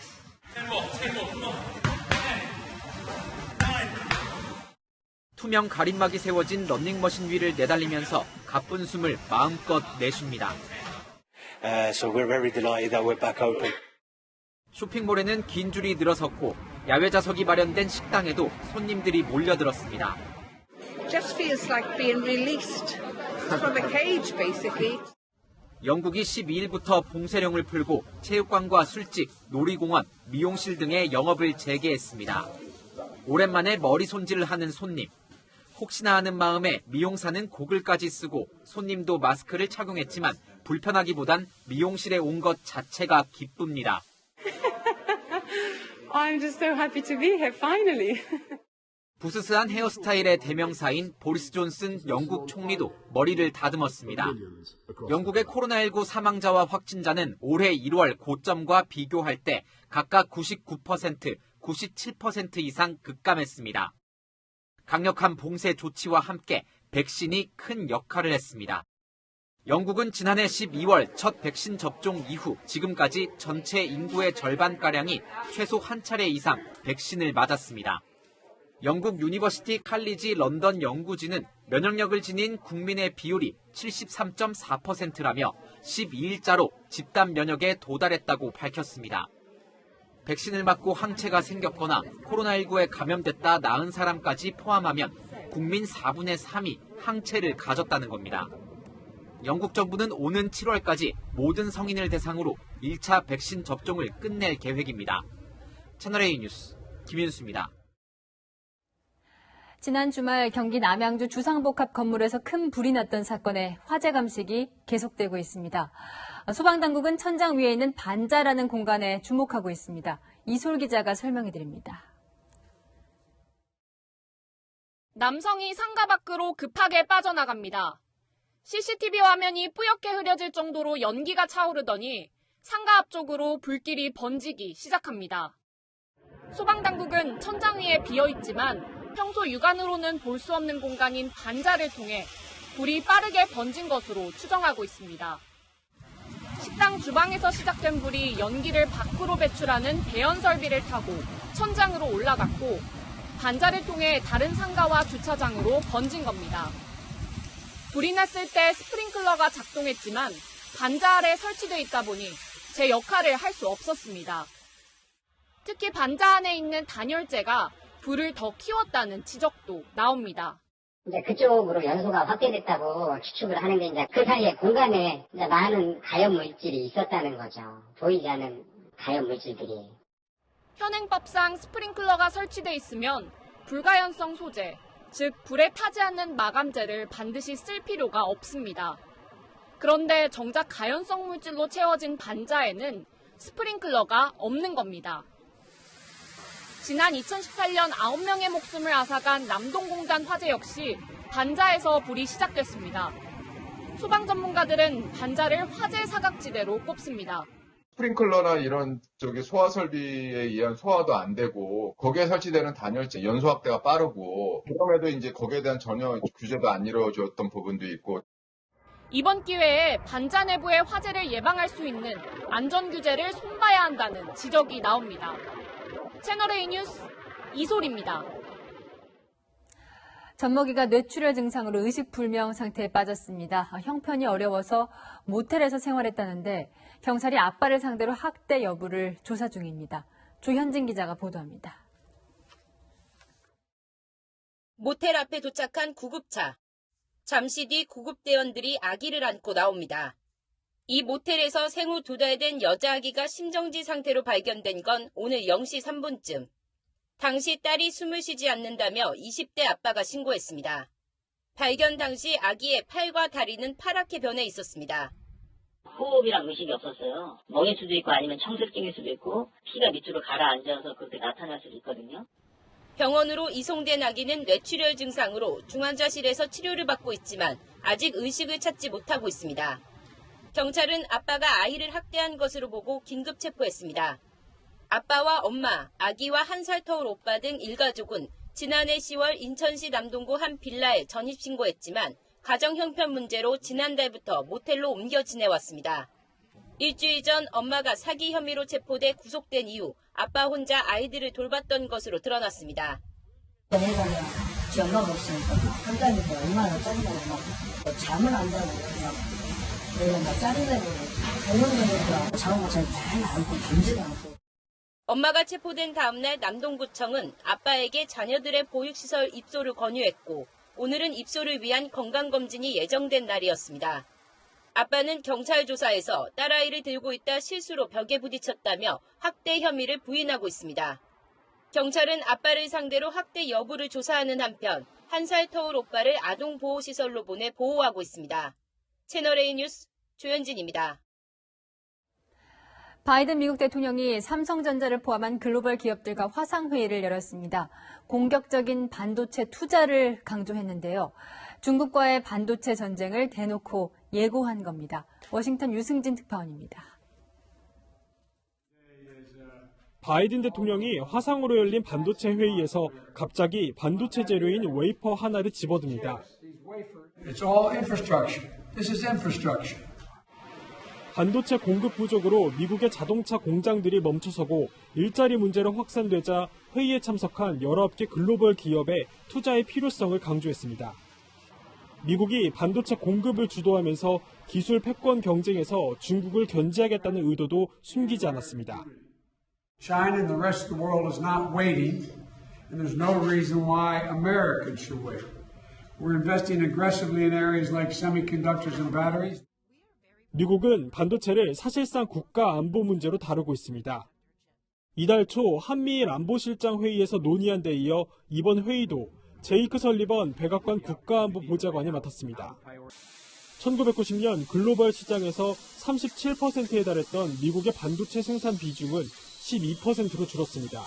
투명 가림막이 세워진 런닝머신 위를 내달리면서 가쁜 숨을 마음껏 내쉽니다. So we're very delighted that we're back open. 쇼핑몰에는 긴 줄이 늘어섰고 야외 좌석이 마련된 식당에도 손님들이 몰려들었습니다. Just feels like being released from a cage, basically. 영국이 12일부터 봉쇄령을 풀고 체육관과 술집, 놀이공원, 미용실 등의 영업을 재개했습니다. 오랜만에 머리 손질을 하는 손님. 혹시나 하는 마음에 미용사는 고글까지 쓰고 손님도 마스크를 착용했지만 불편하기보단 미용실에 온 것 자체가 기쁩니다. I'm just so happy to be here, finally. 부스스한 헤어스타일의 대명사인 보리스 존슨 영국 총리도 머리를 다듬었습니다. 영국의 코로나19 사망자와 확진자는 올해 1월 고점과 비교할 때 각각 99%, 97% 이상 급감했습니다. 강력한 봉쇄 조치와 함께 백신이 큰 역할을 했습니다. 영국은 지난해 12월 첫 백신 접종 이후 지금까지 전체 인구의 절반가량이 최소 한 차례 이상 백신을 맞았습니다. 영국 유니버시티 칼리지 런던 연구진은 면역력을 지닌 국민의 비율이 73.4%라며 12일자로 집단 면역에 도달했다고 밝혔습니다. 백신을 맞고 항체가 생겼거나 코로나19에 감염됐다 나은 사람까지 포함하면 국민 4분의 3이 항체를 가졌다는 겁니다. 영국 정부는 오는 7월까지 모든 성인을 대상으로 1차 백신 접종을 끝낼 계획입니다. 채널A 뉴스 김윤수입니다. 지난 주말 경기 남양주 주상복합 건물에서 큰 불이 났던 사건의 화재 감식이 계속되고 있습니다. 소방당국은 천장 위에 있는 반자라는 공간에 주목하고 있습니다. 이솔 기자가 설명해드립니다. 남성이 상가 밖으로 급하게 빠져나갑니다. CCTV 화면이 뿌옇게 흐려질 정도로 연기가 차오르더니 상가 앞쪽으로 불길이 번지기 시작합니다. 소방당국은 천장 위에 비어있지만 평소 육안으로는 볼 수 없는 공간인 반자를 통해 불이 빠르게 번진 것으로 추정하고 있습니다. 식당 주방에서 시작된 불이 연기를 밖으로 배출하는 배연 설비를 타고 천장으로 올라갔고 반자를 통해 다른 상가와 주차장으로 번진 겁니다. 불이 났을 때 스프링클러가 작동했지만 반자 아래 설치돼 있다 보니 제 역할을 할 수 없었습니다. 특히 반자 안에 있는 단열재가 불을 더 키웠다는 지적도 나옵니다. 이제 그쪽으로 연소가 확대됐다고 추측을 하는데 이제 그 사이에 공간에 이제 많은 가연 물질이 있었다는 거죠. 보이지 않는 가연 물질들이. 현행법상 스프링클러가 설치돼 있으면 불가연성 소재, 즉 불에 타지 않는 마감재를 반드시 쓸 필요가 없습니다. 그런데 정작 가연성 물질로 채워진 반자에는 스프링클러가 없는 겁니다. 지난 2018년 9명의 목숨을 앗아간 남동공단 화재 역시 반자에서 불이 시작됐습니다. 소방 전문가들은 반자를 화재 사각지대로 꼽습니다. 스프링클러나 이런 소화 설비에 의한 소화도 안 되고 거기에 설치되는 단열재 연소 확대가 빠르고 그럼에도 이제 거기에 대한 전혀 규제도 안 이루어졌던 부분도 있고. 이번 기회에 반자 내부의 화재를 예방할 수 있는 안전 규제를 손봐야 한다는 지적이 나옵니다. 채널A 뉴스 이솔입니다. 젖먹이가 뇌출혈 증상으로 의식불명 상태에 빠졌습니다. 형편이 어려워서 모텔에서 생활했다는데 경찰이 아빠를 상대로 학대 여부를 조사 중입니다. 조현진 기자가 보도합니다. 모텔 앞에 도착한 구급차. 잠시 뒤 구급대원들이 아기를 안고 나옵니다. 이 모텔에서 생후 2달 된 여자 아기가 심정지 상태로 발견된 건 오늘 0시 3분쯤. 당시 딸이 숨을 쉬지 않는다며 20대 아빠가 신고했습니다. 발견 당시 아기의 팔과 다리는 파랗게 변해 있었습니다. 호흡이랑 의식이 없었어요. 멍일 수도 있고 아니면 청색증일 수도 있고 피가 밑으로 가라앉아서 그렇게 나타날 수도 있거든요. 병원으로 이송된 아기는 뇌출혈 증상으로 중환자실에서 치료를 받고 있지만 아직 의식을 찾지 못하고 있습니다. 경찰은 아빠가 아이를 학대한 것으로 보고 긴급 체포했습니다. 아빠와 엄마, 아기와 1살 터울 오빠 등 일가족은 지난해 10월 인천시 남동구 한 빌라에 전입신고했지만 가정 형편 문제로 지난달부터 모텔로 옮겨 지내왔습니다. 일주일 전 엄마가 사기 혐의로 체포돼 구속된 이후 아빠 혼자 아이들을 돌봤던 것으로 드러났습니다. 내가 지 엄마 목숨 한다니까 얼마나 짜증나고 막 잠을 안 자고 내가 막 짜증내고 병원에서 자고 잘 않고 잠지도 않고. 엄마가 체포된 다음날 남동구청은 아빠에게 자녀들의 보육시설 입소를 권유했고 오늘은 입소를 위한 건강검진이 예정된 날이었습니다. 아빠는 경찰 조사에서 딸아이를 들고 있다 실수로 벽에 부딪혔다며 학대 혐의를 부인하고 있습니다. 경찰은 아빠를 상대로 학대 여부를 조사하는 한편 1살 터울 오빠를 아동보호시설로 보내 보호하고 있습니다. 채널A 뉴스 조현진입니다. 바이든 미국 대통령이 삼성전자를 포함한 글로벌 기업들과 화상회의를 열었습니다. 공격적인 반도체 투자를 강조했는데요. 중국과의 반도체 전쟁을 대놓고 예고한 겁니다. 워싱턴 유승진 특파원입니다. 바이든 대통령이 화상으로 열린 반도체 회의에서 갑자기 반도체 재료인 웨이퍼 하나를 집어듭니다. It's all infrastructure. This is infrastructure. 반도체 공급 부족으로 미국의 자동차 공장들이 멈춰서고 일자리 문제로 확산되자 회의에 참석한 19개 글로벌 기업의 투자의 필요성을 강조했습니다. 미국이 반도체 공급을 주도하면서 기술 패권 경쟁에서 중국을 견제하겠다는 의도도 숨기지 않았습니다. China and the rest of the world is not waiting, and there's no reason why Americans should wait. We're investing aggressively in areas like semiconductors and batteries. 미국은 반도체를 사실상 국가 안보 문제로 다루고 있습니다. 이달 초 한미일 안보실장 회의에서 논의한 데 이어 이번 회의도 제이크 설리번 백악관 국가안보보좌관이 맡았습니다. 1990년 글로벌 시장에서 37%에 달했던 미국의 반도체 생산 비중은 12%로 줄었습니다.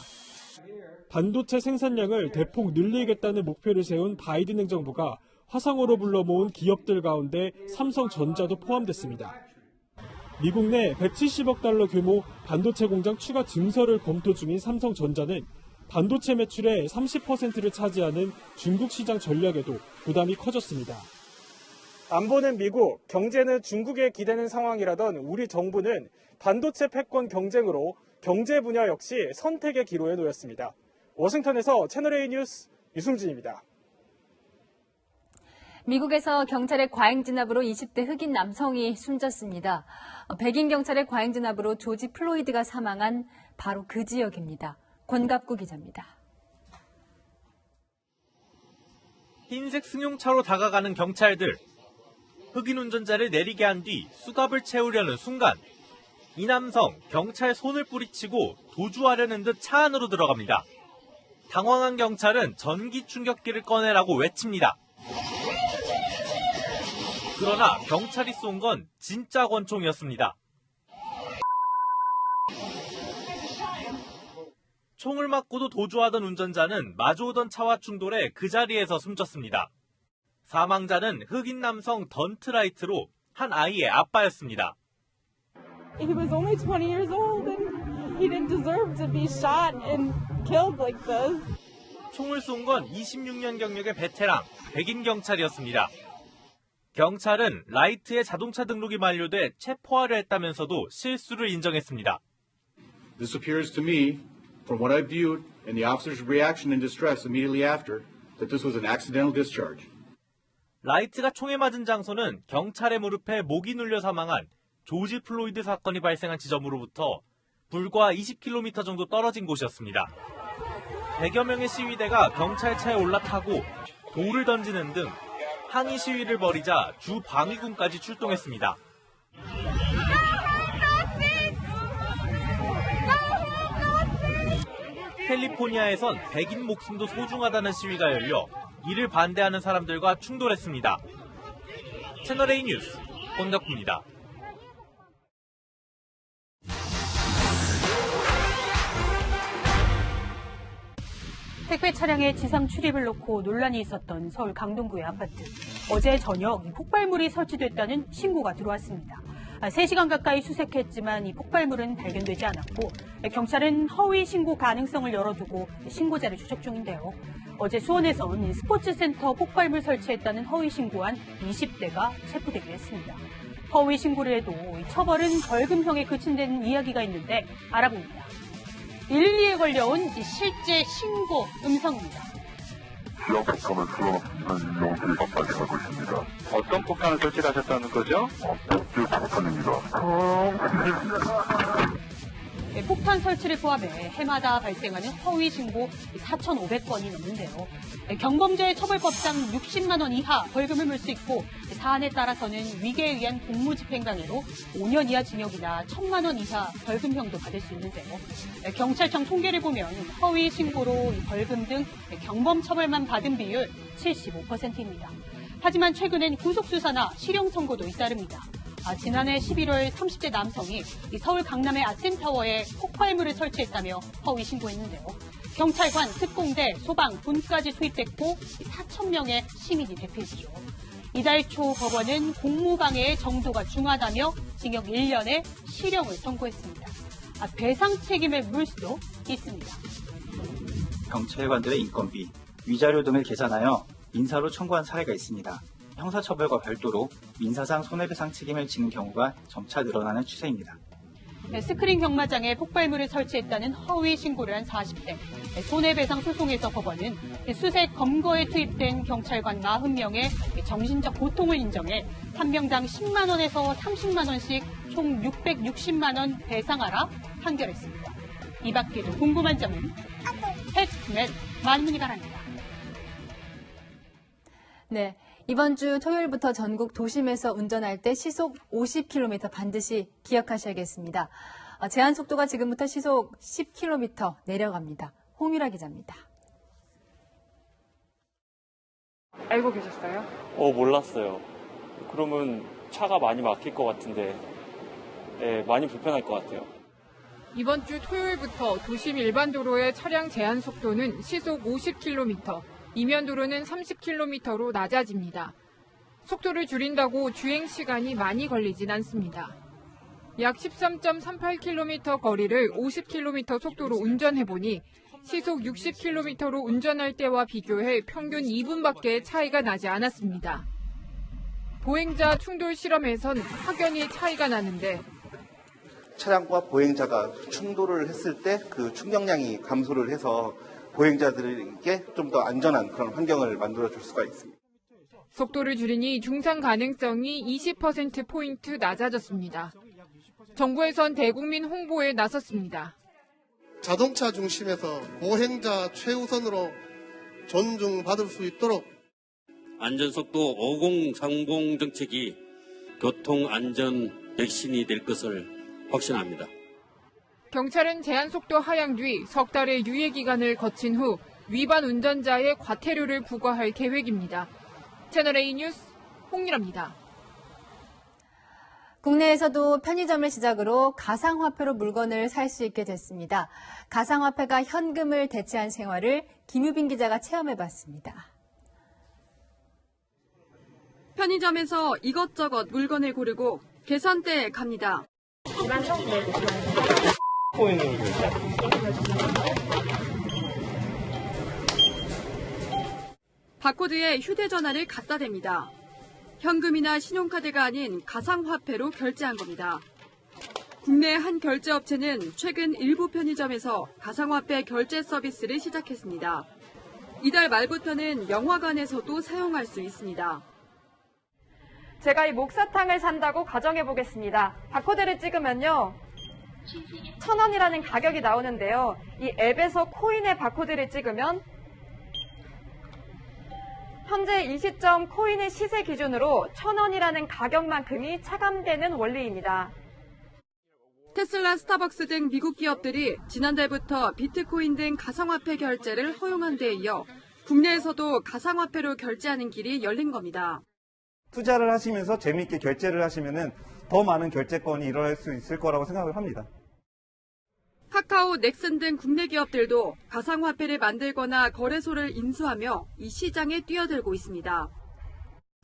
반도체 생산량을 대폭 늘리겠다는 목표를 세운 바이든 행정부가 화상으로 불러 모은 기업들 가운데 삼성전자도 포함됐습니다. 미국 내 170억 달러 규모 반도체 공장 추가 증설을 검토 중인 삼성전자는 반도체 매출의 30%를 차지하는 중국 시장 전략에도 부담이 커졌습니다. 안보는 미국, 경제는 중국에 기대는 상황이라던 우리 정부는 반도체 패권 경쟁으로 경제 분야 역시 선택의 기로에 놓였습니다. 워싱턴에서 채널A 뉴스 유승진입니다. 미국에서 경찰의 과잉 진압으로 20대 흑인 남성이 숨졌습니다. 백인 경찰의 과잉 진압으로 조지 플로이드가 사망한 바로 그 지역입니다. 권갑구 기자입니다. 흰색 승용차로 다가가는 경찰들. 흑인 운전자를 내리게 한 뒤 수갑을 채우려는 순간 이 남성 경찰 손을 뿌리치고 도주하려는 듯 차 안으로 들어갑니다. 당황한 경찰은 전기 충격기를 꺼내라고 외칩니다. 그러나 경찰이 쏜 건 진짜 권총이었습니다. 총을 맞고도 도주하던 운전자는 마주오던 차와 충돌해 그 자리에서 숨졌습니다. 사망자는 흑인 남성 던트라이트로 한 아이의 아빠였습니다. He was only 20 years old and he didn't deserve to be shot and killed like this. 총을 쏜 건 26년 경력의 베테랑, 백인 경찰이었습니다. 경찰은 라이트의 자동차 등록이 만료돼 체포하려 했다면서도 실수를 인정했습니다. This appears to me, from what I viewed and the officer's reaction and distress immediately after, that this was an accidental discharge. 라이트가 총에 맞은 장소는 경찰의 무릎에 목이 눌려 사망한 조지 플로이드 사건이 발생한 지점으로부터 불과 20km 정도 떨어진 곳이었습니다. 100여 명의 시위대가 경찰차에 올라타고 돌을 던지는 등 항의 시위를 벌이자 주 방위군까지 출동했습니다. 캘리포니아에선 백인 목숨도 소중하다는 시위가 열려 이를 반대하는 사람들과 충돌했습니다. 채널A 뉴스 권덕구입니다. 택배 차량의 지상 출입을 놓고 논란이 있었던 서울 강동구의 아파트. 어제 저녁 폭발물이 설치됐다는 신고가 들어왔습니다. 3시간 가까이 수색했지만 이 폭발물은 발견되지 않았고 경찰은 허위 신고 가능성을 열어두고 신고자를 추적 중인데요. 어제 수원에선 스포츠센터 폭발물 설치했다는 허위 신고한 20대가 체포되기로 했습니다. 허위 신고를 해도 처벌은 벌금형에 그친다는 이야기가 있는데 알아봅니다. 112에 걸려온 실제 신고 음성입니다. 지하 폭탄을 틀어놓는 용기가 발생하고 있습니다. 어떤 폭탄을 설치하셨다는 거죠? 복제 폭탄입니다. 폭탄 설치를 포함해 해마다 발생하는 허위 신고 4,500건이 넘는데요. 경범죄 처벌법상 60만 원 이하 벌금을 물 수 있고 사안에 따라서는 위계에 의한 공무집행방해로 5년 이하 징역이나 1,000만 원 이하 벌금형도 받을 수 있는데요. 경찰청 통계를 보면 허위 신고로 벌금 등 경범 처벌만 받은 비율 75%입니다. 하지만 최근엔 구속수사나 실형 선고도 잇따릅니다. 지난해 11월 30대 남성이 서울 강남의 아침타워에 폭발물을 설치했다며 허위 신고했는데요. 경찰관, 특공대, 소방, 군까지 투입됐고 4,000명의 시민이 대피했죠. 이달 초 법원은 공무방해의 정도가 중하다며 징역 1년에 실형을 선고했습니다. 배상 책임을 물 수도 있습니다. 경찰관들의 인건비, 위자료 등을 계산하여 민사로 청구한 사례가 있습니다. 형사처벌과 별도로 민사상 손해배상 책임을 지는 경우가 점차 늘어나는 추세입니다. 스크린 경마장에 폭발물을 설치했다는 허위 신고를 한 40대. 손해배상 소송에서 법원은 수색 검거에 투입된 경찰관 40명의 정신적 고통을 인정해 한 명당 10만 원에서 30만 원씩 총 660만 원 배상하라 판결했습니다. 이 밖에도 궁금한 점은 팩트맨 만문이 바랍니다. 네. 이번 주 토요일부터 전국 도심에서 운전할 때 시속 50km 반드시 기억하셔야겠습니다. 제한 속도가 지금부터 시속 10km 내려갑니다. 홍유라 기자입니다. 알고 계셨어요? 몰랐어요. 그러면 차가 많이 막힐 것 같은데 많이 불편할 것 같아요. 이번 주 토요일부터 도심 일반 도로의 차량 제한 속도는 시속 50km, 이면도로는 30km로 낮아집니다. 속도를 줄인다고 주행 시간이 많이 걸리진 않습니다. 약 13.38km 거리를 50km 속도로 운전해보니 시속 60km로 운전할 때와 비교해 평균 2분밖에 차이가 나지 않았습니다. 보행자 충돌 실험에선 확연히 차이가 나는데 차량과 보행자가 충돌을 했을 때 그 충격량이 감소를 해서 보행자들에게 좀 더 안전한 그런 환경을 만들어줄 수가 있습니다. 속도를 줄이니 중상 가능성이 20%포인트 낮아졌습니다. 정부에선 대국민 홍보에 나섰습니다. 자동차 중심에서 보행자 최우선으로 존중받을 수 있도록 안전속도 5030 정책이 교통안전 백신이 될 것을 확신합니다. 경찰은 제한속도 하향 뒤 석 달의 유예기간을 거친 후 위반 운전자의 과태료를 부과할 계획입니다. 채널A 뉴스 홍유라입니다. 국내에서도 편의점을 시작으로 가상화폐로 물건을 살 수 있게 됐습니다. 가상화폐가 현금을 대체한 생활을 김유빈 기자가 체험해봤습니다. 편의점에서 이것저것 물건을 고르고 계산대에 갑니다. 바코드에 휴대전화를 갖다 댑니다. 현금이나 신용카드가 아닌 가상화폐로 결제한 겁니다. 국내 한 결제업체는 최근 일부 편의점에서 가상화폐 결제 서비스를 시작했습니다. 이달 말부터는 영화관에서도 사용할 수 있습니다. 제가 이 목사탕을 산다고 가정해보겠습니다. 바코드를 찍으면요. 1,000원이라는 가격이 나오는데요. 이 앱에서 코인의 바코드를 찍으면 현재 이 시점 코인의 시세 기준으로 1,000원이라는 가격만큼이 차감되는 원리입니다. 테슬라, 스타벅스 등 미국 기업들이 지난달부터 비트코인 등 가상화폐 결제를 허용한 데 이어 국내에서도 가상화폐로 결제하는 길이 열린 겁니다. 투자를 하시면서 재미있게 결제를 하시면은 더 많은 결제권이 일어날 수 있을 거라고 생각을 합니다. 카카오, 넥슨 등 국내 기업들도 가상화폐를 만들거나 거래소를 인수하며 이 시장에 뛰어들고 있습니다.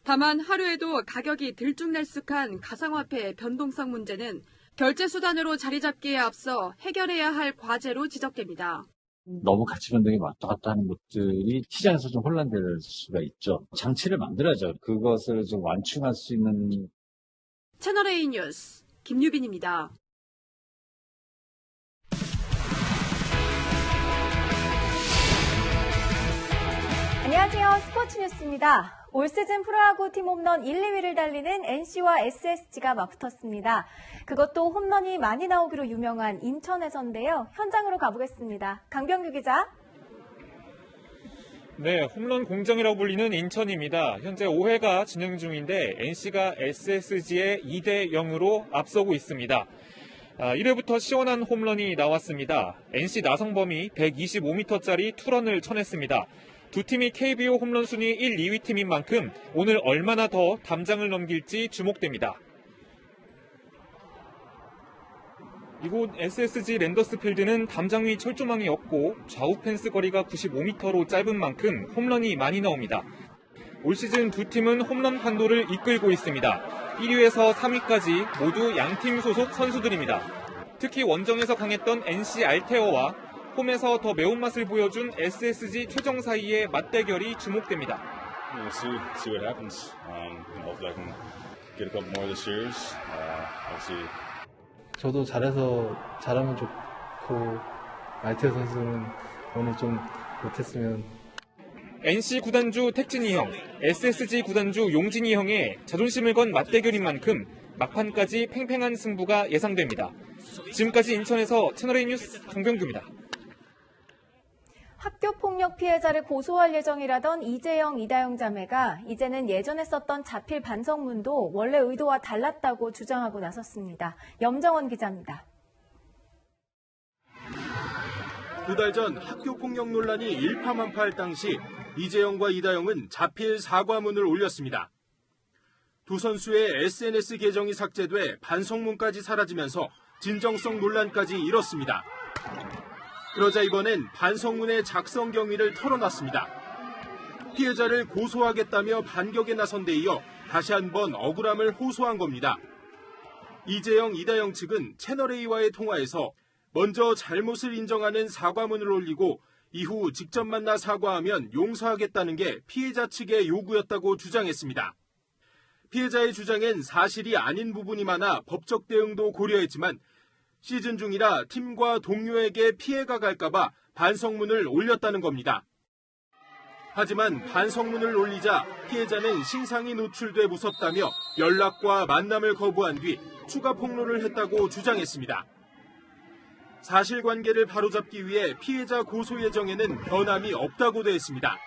다만 하루에도 가격이 들쭉날쭉한 가상화폐의 변동성 문제는 결제 수단으로 자리 잡기에 앞서 해결해야 할 과제로 지적됩니다. 너무 가치 변동이 왔다 갔다 하는 것들이 시장에서 좀 혼란될 수가 있죠. 장치를 만들어야죠. 그것을 좀 완충할 수 있는. 채널A 뉴스 김유빈입니다. 안녕하세요. 스포츠 뉴스입니다. 올 시즌 프로야구 팀 홈런 1, 2위를 달리는 NC와 SSG가 맞붙었습니다. 그것도 홈런이 많이 나오기로 유명한 인천에서인데요. 현장으로 가보겠습니다. 강병규 기자. 네, 홈런 공정이라고 불리는 인천입니다. 현재 5회가 진행 중인데 NC가 SSG에 2대 0으로 앞서고 있습니다. 1회부터 시원한 홈런이 나왔습니다. NC 나성범이 125m짜리 투런을 쳐냈습니다. 두 팀이 KBO 홈런 순위 1, 2위 팀인 만큼 오늘 얼마나 더 담장을 넘길지 주목됩니다. 이곳 SSG 랜더스 필드는 담장 위 철조망이 없고 좌우 펜스 거리가 95m로 짧은 만큼 홈런이 많이 나옵니다. 올 시즌 두 팀은 홈런 판도를 이끌고 있습니다. 1위에서 3위까지 모두 양팀 소속 선수들입니다. 특히 원정에서 강했던 NC 알테어와 홈에서 더 매운맛을 보여준 SSG 최정 사이의 맞대결이 주목됩니다. See what happens. Hopefully I can get a couple more this year. I'll see. 저도 잘하면 좋고 알테어 선수는 오늘 좀 못했으면. NC 구단주 택진이 형, SSG 구단주 용진이 형의 자존심을 건 맞대결인 만큼 막판까지 팽팽한 승부가 예상됩니다. 지금까지 인천에서 채널A 뉴스 강병규입니다. 학교폭력 피해자를 고소할 예정이라던 이재영, 이다영 자매가 이제는 예전에 썼던 자필 반성문도 원래 의도와 달랐다고 주장하고 나섰습니다. 염정원 기자입니다. 2달 전 학교폭력 논란이 일파만파할 당시 이재영과 이다영은 자필 사과문을 올렸습니다. 두 선수의 SNS 계정이 삭제돼 반성문까지 사라지면서 진정성 논란까지 일었습니다. 그러자 이번엔 반성문의 작성 경위를 털어놨습니다. 피해자를 고소하겠다며 반격에 나선 데 이어 다시 한번 억울함을 호소한 겁니다. 이재영, 이다영 측은 채널A와의 통화에서 먼저 잘못을 인정하는 사과문을 올리고 이후 직접 만나 사과하면 용서하겠다는 게 피해자 측의 요구였다고 주장했습니다. 피해자의 주장엔 사실이 아닌 부분이 많아 법적 대응도 고려했지만 시즌 중이라 팀과 동료에게 피해가 갈까봐 반성문을 올렸다는 겁니다. 하지만 반성문을 올리자 피해자는 신상이 노출돼 무섭다며 연락과 만남을 거부한 뒤 추가 폭로를 했다고 주장했습니다. 사실관계를 바로잡기 위해 피해자 고소 예정에는 변함이 없다고 됐습니다.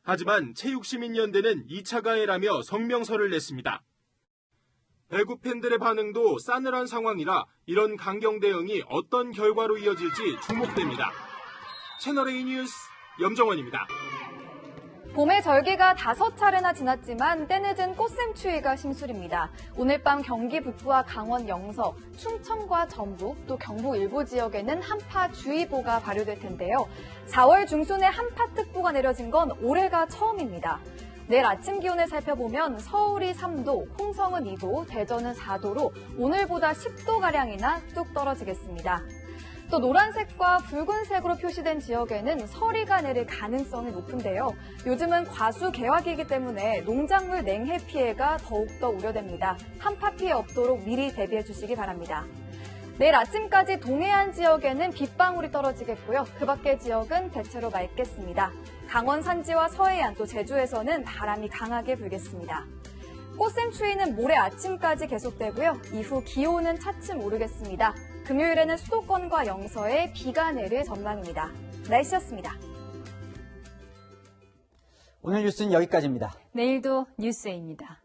하지만 체육시민연대는 2차 가해라며 성명서를 냈습니다. 배구 팬들의 반응도 싸늘한 상황이라 이런 강경 대응이 어떤 결과로 이어질지 주목됩니다. 채널A 뉴스 염정원입니다. 봄의 절기가 5차례나 지났지만 때늦은 꽃샘추위가 심술입니다. 오늘 밤 경기 북부와 강원 영서, 충청과 전북, 또 경북 일부 지역에는 한파주의보가 발효될 텐데요. 4월 중순에 한파특보가 내려진 건 올해가 처음입니다. 내일 아침 기온을 살펴보면 서울이 3도, 홍성은 2도, 대전은 4도로 오늘보다 10도가량이나 뚝 떨어지겠습니다. 또 노란색과 붉은색으로 표시된 지역에는 서리가 내릴 가능성이 높은데요. 요즘은 과수 개화기이기 때문에 농작물 냉해 피해가 더욱더 우려됩니다. 한파 피해 없도록 미리 대비해 주시기 바랍니다. 내일 아침까지 동해안 지역에는 빗방울이 떨어지겠고요. 그 밖의 지역은 대체로 맑겠습니다. 강원 산지와 서해안 또 제주에서는 바람이 강하게 불겠습니다. 꽃샘추위는 모레 아침까지 계속되고요. 이후 기온은 차츰 오르겠습니다. 금요일에는 수도권과 영서에 비가 내릴 전망입니다. 날씨였습니다. 오늘 뉴스는 여기까지입니다. 내일도 뉴스에입니다.